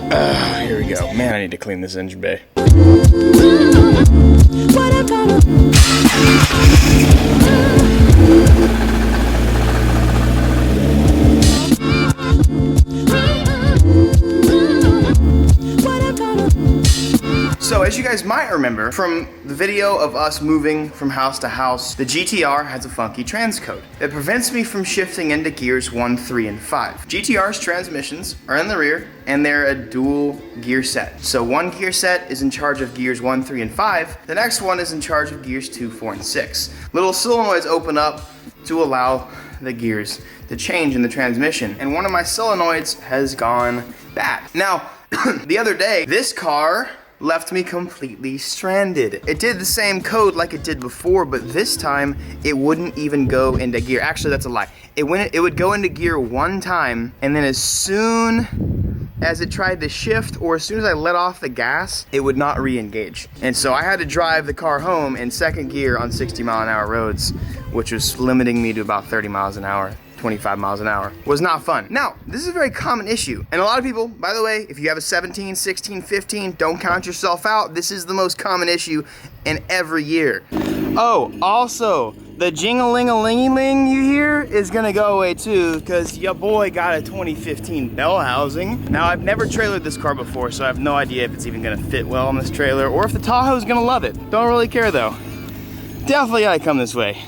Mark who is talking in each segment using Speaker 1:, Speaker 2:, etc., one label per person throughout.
Speaker 1: Here we go. Man, I need to clean this engine bay. So as you guys might remember from the video of us moving from house to house, the GTR has a funky transcode that prevents me from shifting into gears 1, 3, and 5. GTR's transmissions are in the rear and they're a dual gear set. So one gear set is in charge of gears 1, 3, and 5. The next one is in charge of gears 2, 4, and 6. Little solenoids open up to allow the gears to change in the transmission. And one of my solenoids has gone bad. Now, the other day, this car left me completely stranded. It did the same code like it did before, but this time it wouldn't even go into gear. Actually, that's a lie. It would go into gear one time, and then as soon as it tried to shift, or as soon as I let off the gas, it would not re-engage. And so I had to drive the car home in second gear on 60-mile-an-hour roads, which was limiting me to about 30 miles an hour. 25 miles an hour. Was not fun. Now, this is a very common issue. And a lot of people, by the way, if you have a 17, 16, 15, don't count yourself out. This is the most common issue in every year. Oh, also, the jing-a-ling-a-ling-a-ling you hear is gonna go away too, because your boy got a 2015 bell housing. Now, I've never trailered this car before, so I have no idea if it's even gonna fit well on this trailer, or if the Tahoe's gonna love it. Don't really care though. Definitely gotta come this way.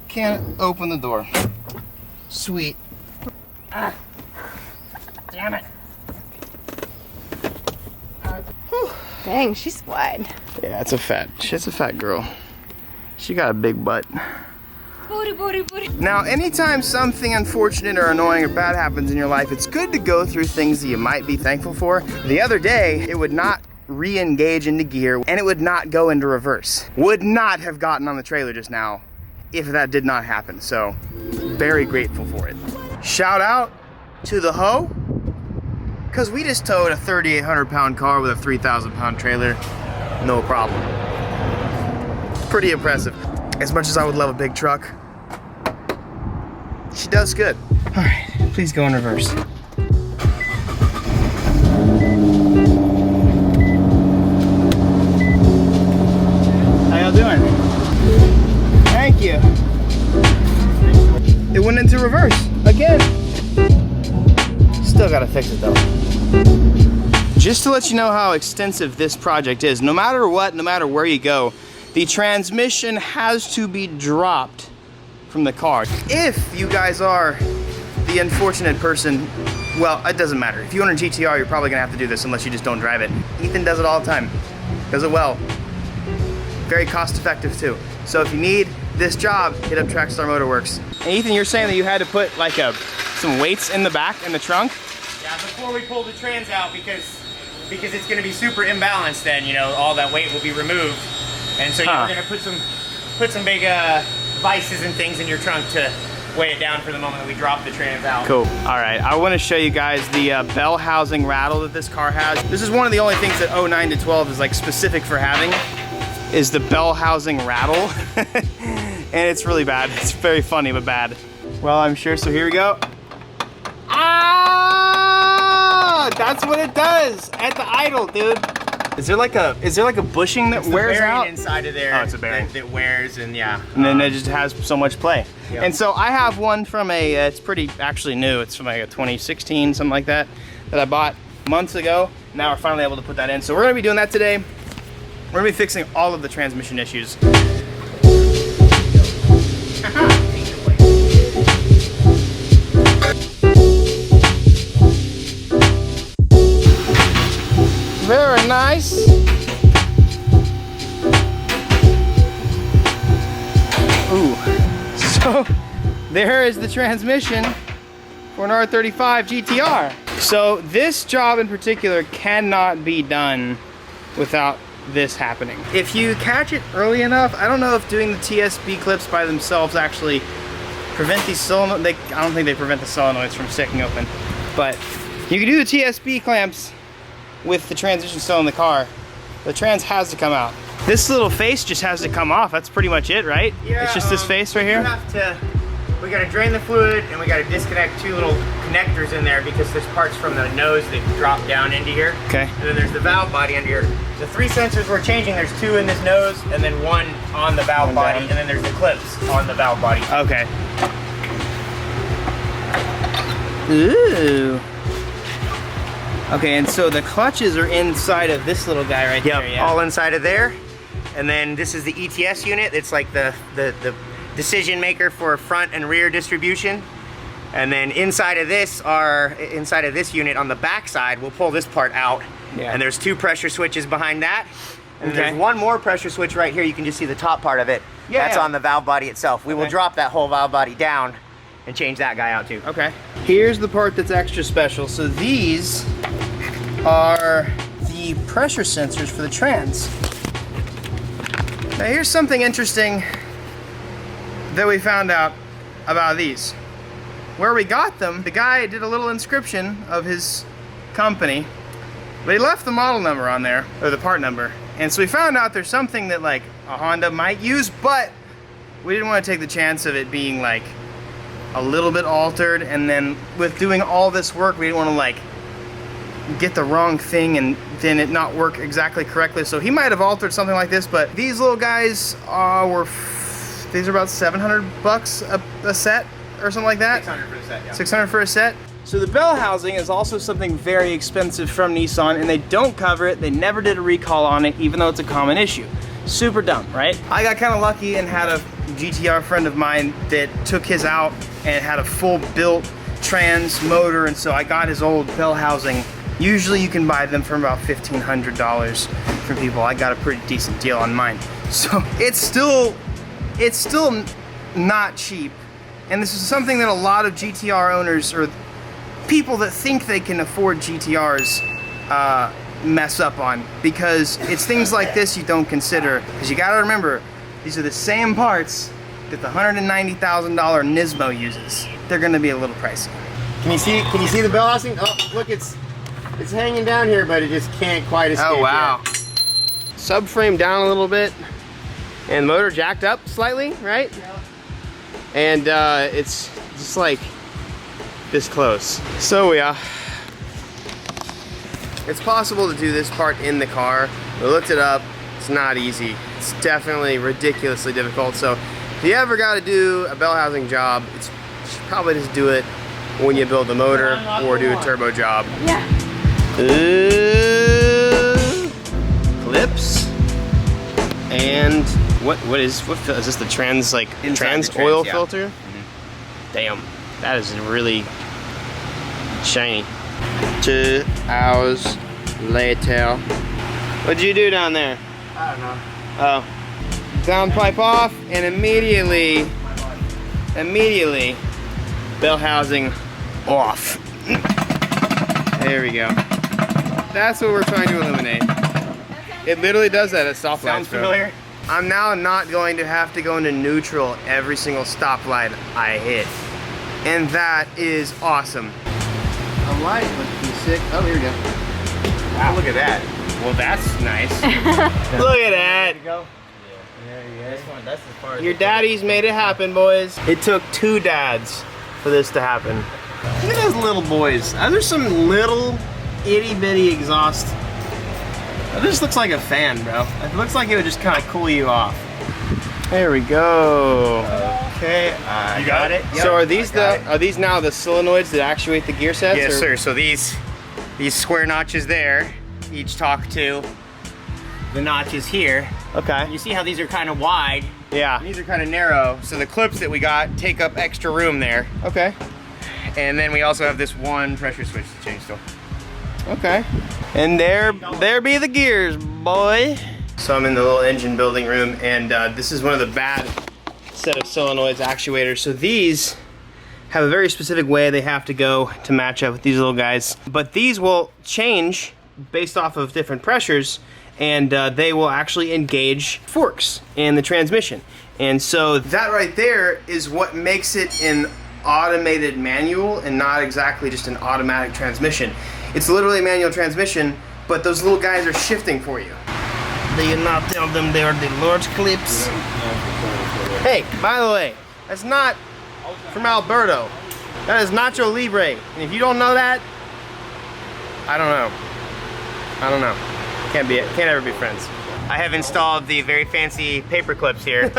Speaker 1: Can't open the door. Sweet.
Speaker 2: Ah, damn it.
Speaker 3: Dang, she's wide.
Speaker 1: Yeah, she's a fat girl. She got a big butt.
Speaker 3: Booty, booty, booty.
Speaker 1: Now, anytime something unfortunate or annoying or bad happens in your life, it's good to go through things that you might be thankful for. The other day, it would not re-engage into gear and it would not go into reverse. Would not have gotten on the trailer just now if that did not happen, so very grateful for it. Shout out to the hoe, because we just towed a 3,800-pound car with a 3,000-pound trailer, no problem. Pretty impressive. As much as I would love a big truck, she does good. All right, please go in reverse. How y'all doing? Thank you. It went into reverse again. Still gotta fix it though. Just to let you know how extensive this project is, no matter what, no matter where you go, the transmission has to be dropped from the car. If you guys are the unfortunate person, well, it doesn't matter. If you own a GTR, you're probably gonna have to do this unless you just don't drive it. Ethan does it all the time. Does it well. Very cost effective too. So if you need this job, hit up Trackstar Motorworks. And Ethan, you're saying that you had to put like some weights in the back, in the trunk?
Speaker 2: Yeah, before we pull the trans out, because it's gonna be super imbalanced then, you know, all that weight will be removed. And so we're gonna put some big vices and things in your trunk to weigh it down for the moment that we drop the trans out.
Speaker 1: Cool, all right. I wanna show you guys the bell housing rattle that this car has. This is one of the only things that 09 to 12 is like specific for having, is the bell housing rattle. And it's really bad. It's very funny, but bad. Well, I'm sure, so here we go. Ah! That's what it does at the idle, dude. Is there like a bushing that wears out?
Speaker 2: Inside of there.
Speaker 1: Oh, it's a bearing.
Speaker 2: That wears, and yeah.
Speaker 1: And then it just has so much play.
Speaker 2: Yep.
Speaker 1: And so I have one from it's pretty actually new. It's from like a 2016, something like that I bought months ago. Now we're finally able to put that in. So we're gonna be doing that today. We're gonna be fixing all of the transmission issues. Very nice. Ooh, so there is the transmission for an R35 GTR. So this job in particular cannot be done without this happening. If you catch it early enough, I don't know if doing the TSB clips by themselves actually prevent these solenoids. I don't think they prevent the solenoids from sticking open, but You can do the TSB clamps with the transmission still in the car. The trans has to come out. This little face just has to come off. That's pretty much it, right?
Speaker 2: Yeah,
Speaker 1: it's just this face right here?
Speaker 2: We gotta drain the fluid and we gotta disconnect 2 little connectors in there because there's parts from the nose that drop down into here.
Speaker 1: Okay.
Speaker 2: And then there's the valve body under here. The 3 sensors we're changing, there's 2 in this nose and then 1 on the valve body, and then there's the clips on the valve body.
Speaker 1: Okay. Ooh. Okay, and so the clutches are inside of this little guy right there, yeah?
Speaker 2: All inside of there. And then this is the ETS unit. It's like the decision maker for front and rear distribution. And then inside of this unit on the back side, we'll pull this part out. Yeah. And there's 2 pressure switches behind that. And there's 1 more pressure switch right here. You can just see the top part of it. Yeah, that's on the valve body itself. We will drop that whole valve body down and change that guy out too.
Speaker 1: Okay. Here's the part that's extra special. So these are the pressure sensors for the trans. Now here's something interesting that we found out about these. Where we got them, the guy did a little inscription of his company, but he left the model number on there, or the part number. And so we found out there's something that like a Honda might use, but we didn't want to take the chance of it being like a little bit altered, and then with doing all this work, we didn't want to like get the wrong thing and then it not work exactly correctly. So he might have altered something like this, but these little guys these are about 700 bucks a set or something like that.
Speaker 2: 600 for the set, yeah.
Speaker 1: 600 for a set. So the bell housing is also something very expensive from Nissan, and they don't cover it. They never did a recall on it, even though it's a common issue. Super dumb, right? I got kind of lucky and had a GTR friend of mine that took his out and had a full built trans motor, and so I got his old bell housing. Usually you can buy them for about $1,500 from people. I got a pretty decent deal on mine. So it's still not cheap. And this is something that a lot of GTR owners or people that think they can afford GTRs mess up on, because it's things like this you don't consider. Because you gotta remember, these are the same parts that the $190,000 Nismo uses. They're gonna be a little pricey.
Speaker 2: Can you see the bell housing? Oh, look, it's hanging down here, but it just can't quite escape.
Speaker 1: Oh wow.
Speaker 2: Yet. Subframe down a little bit, and motor jacked up slightly, right? Yeah. And it's just like this close. So yeah, it's possible to do this part in the car. We looked it up. It's not easy. It's definitely ridiculously difficult. So if you ever got to do a bell housing job, you should probably just do it when you build the motor or do a turbo job.
Speaker 3: Yeah.
Speaker 1: Clips. And what is this, the trans, like trans oil filter? Mm-hmm. Damn, that is really shiny. 2 hours later. What'd you do down there?
Speaker 2: I don't know.
Speaker 1: Oh. Downpipe off, and immediately bell housing off. There we go. That's what we're trying to eliminate. It literally does that at stoplights.
Speaker 2: Sounds familiar?
Speaker 1: I'm now not going to have to go into neutral every single stoplight I hit. And that is awesome. A light would be sick. Oh, here we go.
Speaker 2: Wow, look at that.
Speaker 1: Well, that's nice. Look at that.
Speaker 2: That's as far as
Speaker 1: Your daddies made it happen, boys. It took 2 dads for this to happen. Look at those little boys. Those are some little itty bitty exhaust. That just looks like a fan, bro. It looks like it would just kind of cool you off. There we go.
Speaker 2: Okay,
Speaker 1: you got it.
Speaker 2: Yep,
Speaker 1: So are these now the solenoids that actuate the gear sets?
Speaker 2: Yes, sir. So these square notches there each talk to the notches here.
Speaker 1: Okay.
Speaker 2: You see how these are kind of wide?
Speaker 1: Yeah.
Speaker 2: These are kind of narrow. So the clips that we got take up extra room there.
Speaker 1: Okay.
Speaker 2: And then we also have this one pressure switch to change still.
Speaker 1: Okay. And there be the gears, boy. So I'm in the little engine building room, and this is one of the bad set of solenoids actuators. So these have a very specific way they have to go to match up with these little guys. But these will change based off of different pressures, and they will actually engage forks in the transmission. And so that right there is what makes it an automated manual and not exactly just an automatic transmission. It's literally a manual transmission, but those little guys are shifting for you. Do you not tell them they are the large clips? Hey, by the way, that's not from Alberto. That is Nacho Libre. And if you don't know that, I don't know. I don't know. Can't ever be friends.
Speaker 2: I have installed the very fancy paper clips here,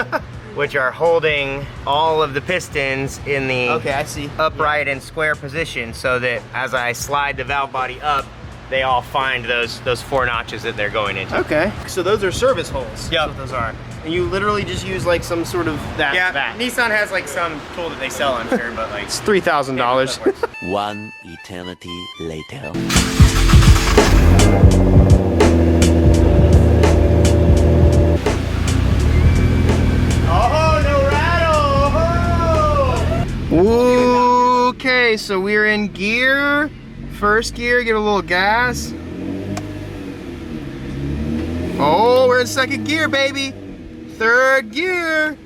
Speaker 2: which are holding all of the pistons in the
Speaker 1: I see.
Speaker 2: upright and square position, so that as I slide the valve body up, they all find those 4 notches that they're going into.
Speaker 1: Okay. So those are service holes.
Speaker 2: Yep.
Speaker 1: That's what those are. And you literally just use like some sort of that.
Speaker 2: Yeah, Nissan has like some tool that they sell, I'm sure, but like
Speaker 1: It's $3,000.
Speaker 4: One eternity later.
Speaker 2: oh, no rattle! Oh!
Speaker 1: Okay, so we're in gear. First gear, get a little gas. Oh, we're in second gear, baby. Third gear.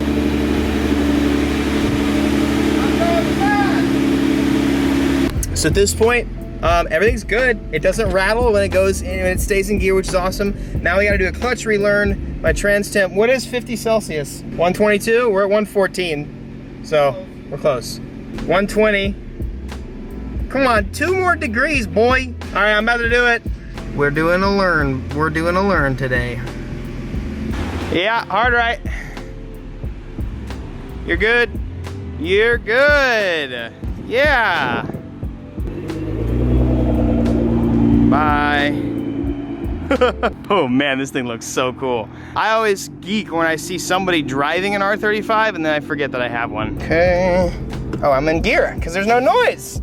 Speaker 1: So at this point, everything's good. It doesn't rattle when it goes in, when it stays in gear, which is awesome. Now we gotta do a clutch relearn. My trans temp, what is 50 Celsius? 122, we're at 114. So we're close. 120. Come on, 2 more degrees, boy. All right, I'm about to do it. We're doing a learn. We're doing a learn today. Yeah, hard right. You're good. You're good. Yeah. Bye. Oh man, this thing looks so cool. I always geek when I see somebody driving an R35 and then I forget that I have one. Okay. Oh, I'm in gear because there's no noise.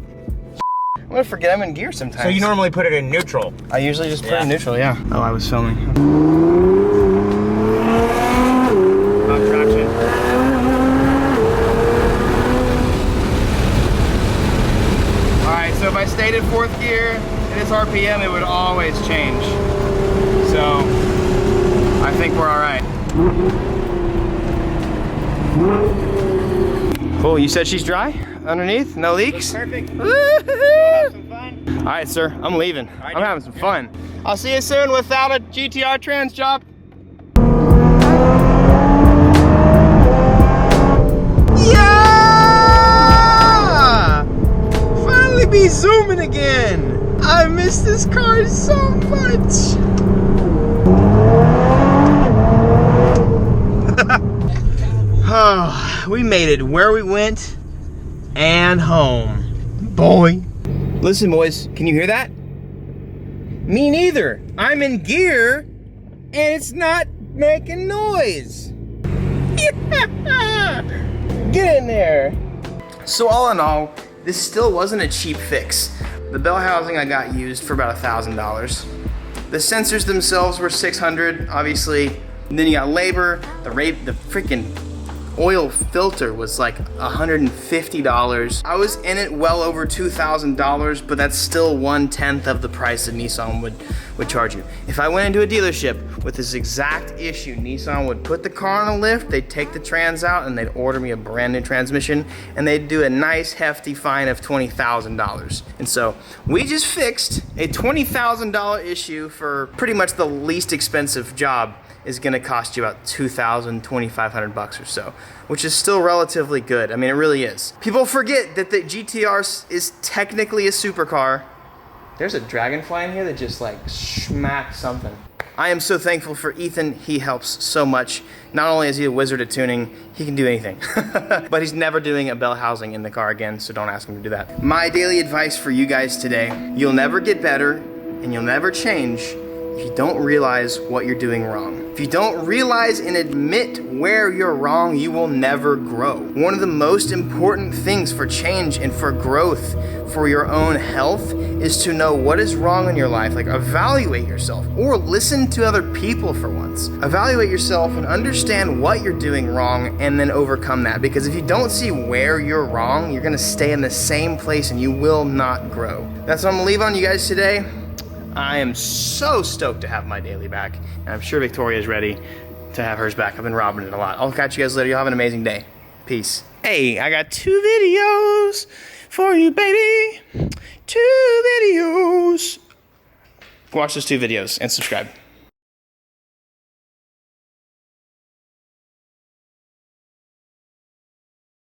Speaker 1: I'm gonna forget I'm in gear sometimes.
Speaker 2: So you normally put it in neutral?
Speaker 1: I usually just put it in neutral, yeah. Oh, I was filming.
Speaker 2: Not traction.
Speaker 1: All right, so if I stayed in 4th gear, at this RPM, it would always change. So, I think we're all right. Cool, you said she's dry underneath? No leaks?
Speaker 2: Perfect.
Speaker 1: Woo-hoo-hoo.
Speaker 2: Some fun.
Speaker 1: All right, sir, I'm leaving.
Speaker 2: right,
Speaker 1: I'm having some fun. I'll see you soon without a GTR trans job. Yeah! Finally be zooming again. I miss this car so much. Oh, we made it where we went and home. Boy. Listen, boys, can you hear that? Me neither. I'm in gear and it's not making noise. Get in there. So all in all, this still wasn't a cheap fix. The bell housing I got used for about $1,000. The sensors themselves were $600, obviously. And then you got labor, the freaking oil filter was like $150. I was in it well over $2,000, but that's still 1/10 of the price that Nissan would charge you. If I went into a dealership with this exact issue, Nissan would put the car on a lift, they'd take the trans out, and they'd order me a brand new transmission, and they'd do a nice hefty fine of $20,000. And so we just fixed a $20,000 issue for pretty much the least expensive job. Is gonna cost you about $2,000, $2,500 or so, which is still relatively good. I mean, it really is. People forget that the GTR is technically a supercar. There's a dragonfly in here that just like smacked something. I am so thankful for Ethan. He helps so much. Not only is he a wizard at tuning, he can do anything. But he's never doing a bell housing in the car again, so don't ask him to do that. My daily advice for you guys today, you'll never get better and you'll never change if you don't realize what you're doing wrong. If you don't realize and admit where you're wrong, you will never grow. One of the most important things for change and for growth for your own health is to know what is wrong in your life. Like, evaluate yourself or listen to other people for once. Evaluate yourself and understand what you're doing wrong and then overcome that. Because if you don't see where you're wrong, you're gonna stay in the same place and you will not grow. That's what I'm gonna leave on you guys today. I am so stoked to have my daily back, and I'm sure Victoria's ready to have hers back. I've been robbing it a lot. I'll catch you guys later. Y'all have an amazing day. Peace. Peace. Hey, I got 2 videos for you, baby. 2 videos. Watch those 2 videos and subscribe.